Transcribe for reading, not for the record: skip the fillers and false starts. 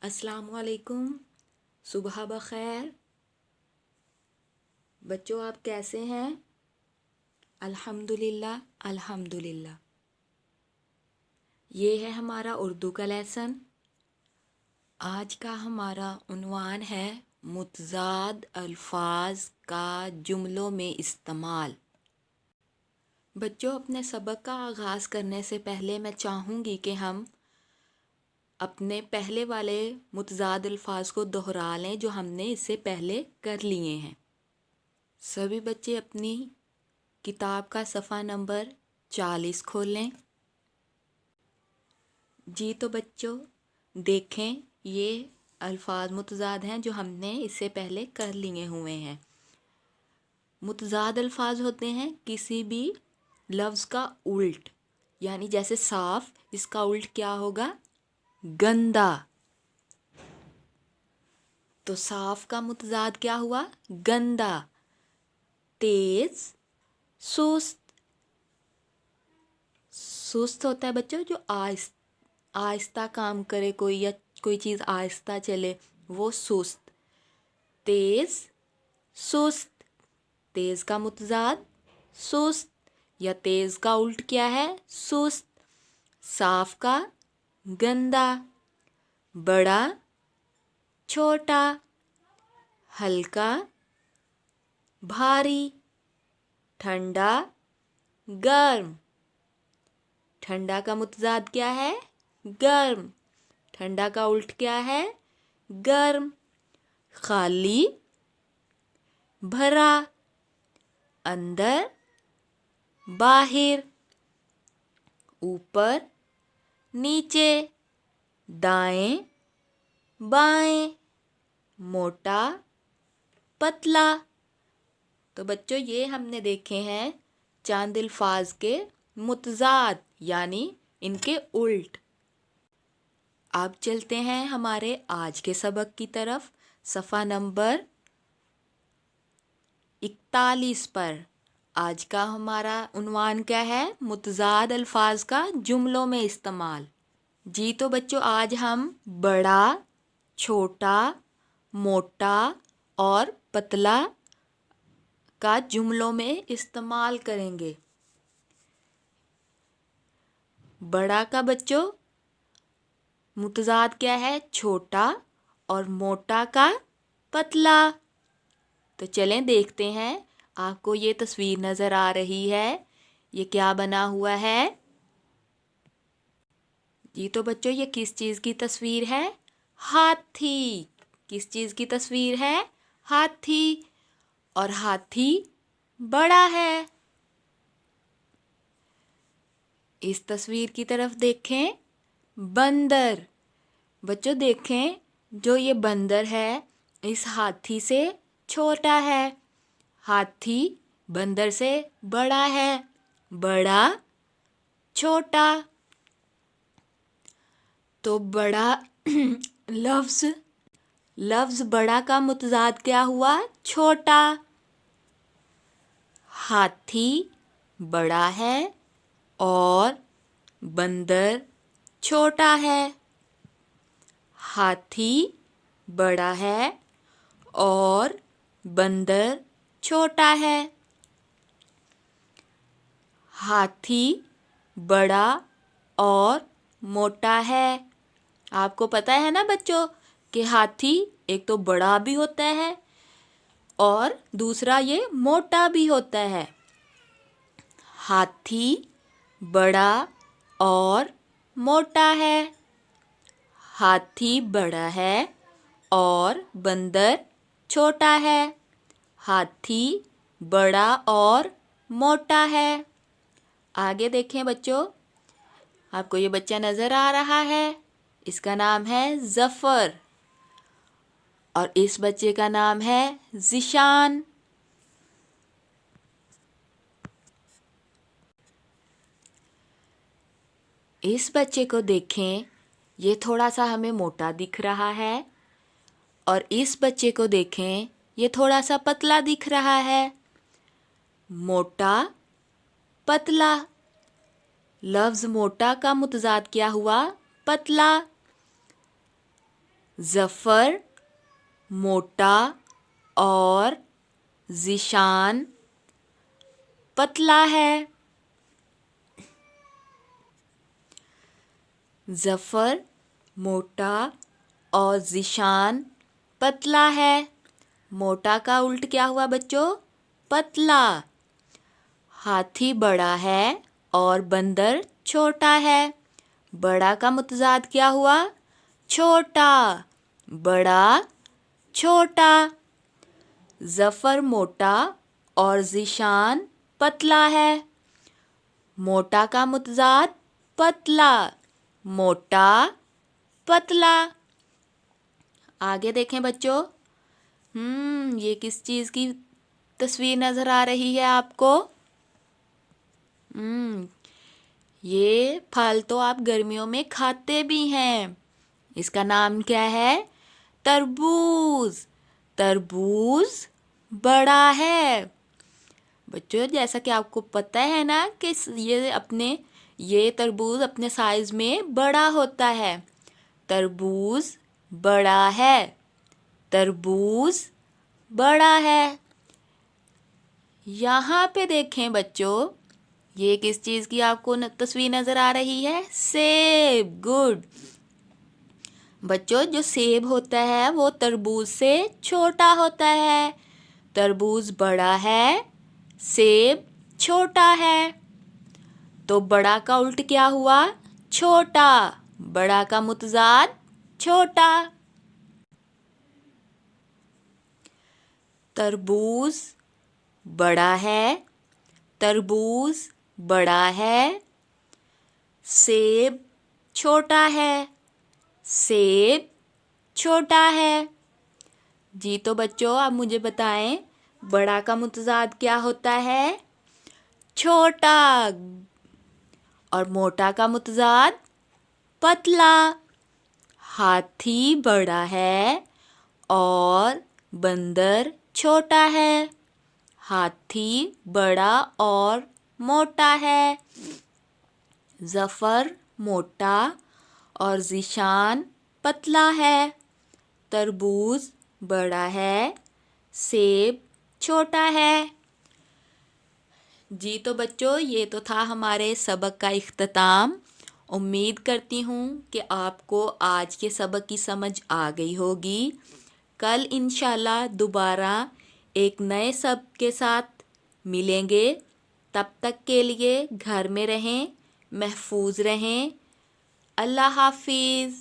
السلام علیکم، صبح بخیر بچوں، آپ کیسے ہیں؟ الحمدللہ الحمدللہ۔ یہ ہے ہمارا اردو کا لیسن۔ آج کا ہمارا عنوان ہے متضاد الفاظ کا جملوں میں استعمال۔ بچوں، اپنے سبق کا آغاز کرنے سے پہلے میں چاہوں گی کہ ہم اپنے پہلے والے متضاد الفاظ کو دہرا لیں جو ہم نے اس سے پہلے کر لیے ہیں۔ سبھی بچے اپنی کتاب کا صفحہ نمبر 40 کھول لیں۔ جی تو بچوں دیکھیں، یہ الفاظ متضاد ہیں جو ہم نے اس سے پہلے کر لیے ہوئے ہیں۔ متضاد الفاظ ہوتے ہیں کسی بھی لفظ کا الٹ، یعنی جیسے صاف، اس کا الٹ کیا ہوگا؟ گندا۔ تو صاف کا متضاد کیا ہوا؟ گندا۔ تیز، سست۔ سست ہوتا ہے بچوں جو آہستہ کام کرے کوئی، یا کوئی چیز آہستہ چلے، وہ سست۔ تیز، سست۔ تیز کا متضاد سست، یا تیز کا الٹ کیا ہے؟ سست۔ صاف کا گندا۔ بڑا، چھوٹا۔ ہلکا، بھاری۔ ٹھنڈا، گرم۔ ٹھنڈا کا متضاد کیا ہے؟ گرم۔ ٹھنڈا کا الٹ کیا ہے؟ گرم۔ خالی، بھرا۔ اندر، باہر۔ اوپر، نیچے۔ دائیں، بائیں۔ موٹا، پتلا۔ تو بچوں یہ ہم نے دیکھے ہیں چند الفاظ کے متضاد، یعنی ان کے الٹ۔ اب چلتے ہیں ہمارے آج کے سبق کی طرف، صفحہ نمبر 41 پر۔ آج کا ہمارا عنوان کیا ہے؟ متضاد الفاظ کا جملوں میں استعمال۔ جی تو بچوں آج ہم بڑا، چھوٹا، موٹا اور پتلا کا جملوں میں استعمال کریں گے۔ بڑا کا بچوں متضاد کیا ہے؟ چھوٹا، اور موٹا کا پتلا۔ تو چلیں دیکھتے ہیں۔ آپ کو یہ تصویر نظر آ رہی ہے، یہ کیا بنا ہوا ہے؟ جی تو بچوں یہ کس چیز کی تصویر ہے؟ ہاتھی۔ کس چیز کی تصویر ہے؟ ہاتھی۔ اور ہاتھی بڑا ہے۔ اس تصویر کی طرف دیکھیں، بندر۔ بچوں دیکھیں، جو یہ بندر ہے اس ہاتھی سے چھوٹا ہے، ہاتھی بندر سے بڑا ہے۔ بڑا، چھوٹا۔ تو بڑا لفظ بڑا کا متضاد کیا ہوا؟ چھوٹا۔ ہاتھی بڑا ہے اور بندر چھوٹا ہے۔ ہاتھی بڑا ہے اور بندر چھوٹا ہے۔ ہاتھی بڑا اور موٹا ہے۔ آپ کو پتہ ہے نا بچوں کہ ہاتھی ایک تو بڑا بھی ہوتا ہے اور دوسرا یہ موٹا بھی ہوتا ہے۔ ہاتھی بڑا اور موٹا ہے۔ ہاتھی بڑا ہے اور بندر چھوٹا ہے۔ ہاتھی بڑا اور موٹا ہے۔ آگے دیکھیں بچوں، آپ کو یہ بچہ نظر آ رہا ہے، اس کا نام ہے ظفر، اور اس بچے کا نام ہے ذیشان۔ اس بچے کو دیکھیں، یہ تھوڑا سا ہمیں موٹا دکھ رہا ہے، اور اس بچے کو دیکھیں، یہ تھوڑا سا پتلا دکھ رہا ہے۔ موٹا، پتلا۔ لفظ موٹا کا متضاد کیا ہوا؟ پتلا۔ ظفر موٹا اور ذیشان پتلا ہے. ظفر موٹا اور ذیشان پتلا ہے. موٹا کا الٹ کیا ہوا بچوں؟ پتلا. ہاتھی بڑا ہے اور بندر چھوٹا ہے. بڑا کا متضاد کیا ہوا؟ چھوٹا. بڑا چھوٹا. ظفر موٹا اور ذیشان پتلا ہے. موٹا کا متضاد پتلا. موٹا پتلا. آگے دیکھیں بچوں. یہ کس چیز کی تصویر نظر آ رہی ہے آپ کو؟ یہ پھل تو آپ گرمیوں میں کھاتے بھی ہیں. اس کا نام کیا ہے؟ تربوز. تربوز بڑا ہے. بچوں جیسا کہ آپ کو پتہ ہے نا کہ یہ تربوز اپنے سائز میں بڑا ہوتا ہے. تربوز بڑا ہے. تربوز بڑا ہے. یہاں پہ دیکھیں بچوں. یہ کس چیز کی آپ کو تصویر نظر آ رہی ہے؟ سیب. گڈ. بچوں جو سیب ہوتا ہے وہ تربوز سے چھوٹا ہوتا ہے. تربوز بڑا ہے، سیب چھوٹا ہے. تو بڑا کا الٹ کیا ہوا؟ چھوٹا. بڑا کا متضاد چھوٹا. تربوز بڑا ہے. تربوز بڑا ہے. سیب چھوٹا ہے. سیب چھوٹا ہے. جی تو بچوں آپ مجھے بتائیں بڑا کا متضاد کیا ہوتا ہے؟ چھوٹا. اور موٹا کا متضاد پتلا. ہاتھی بڑا ہے اور بندر چھوٹا ہے. ہاتھی بڑا اور موٹا ہے. ظفر موٹا اور ذیشان پتلا ہے. تربوز بڑا ہے. سیب چھوٹا ہے. جی تو بچوں یہ تو تھا ہمارے سبق کا اختتام. امید کرتی ہوں کہ آپ کو آج کے سبق کی سمجھ آ گئی ہوگی. کل انشاءاللہ دوبارہ ایک نئے سبق کے ساتھ ملیں گے. تب تک کے لیے گھر میں رہیں، محفوظ رہیں. اللہ حافظ.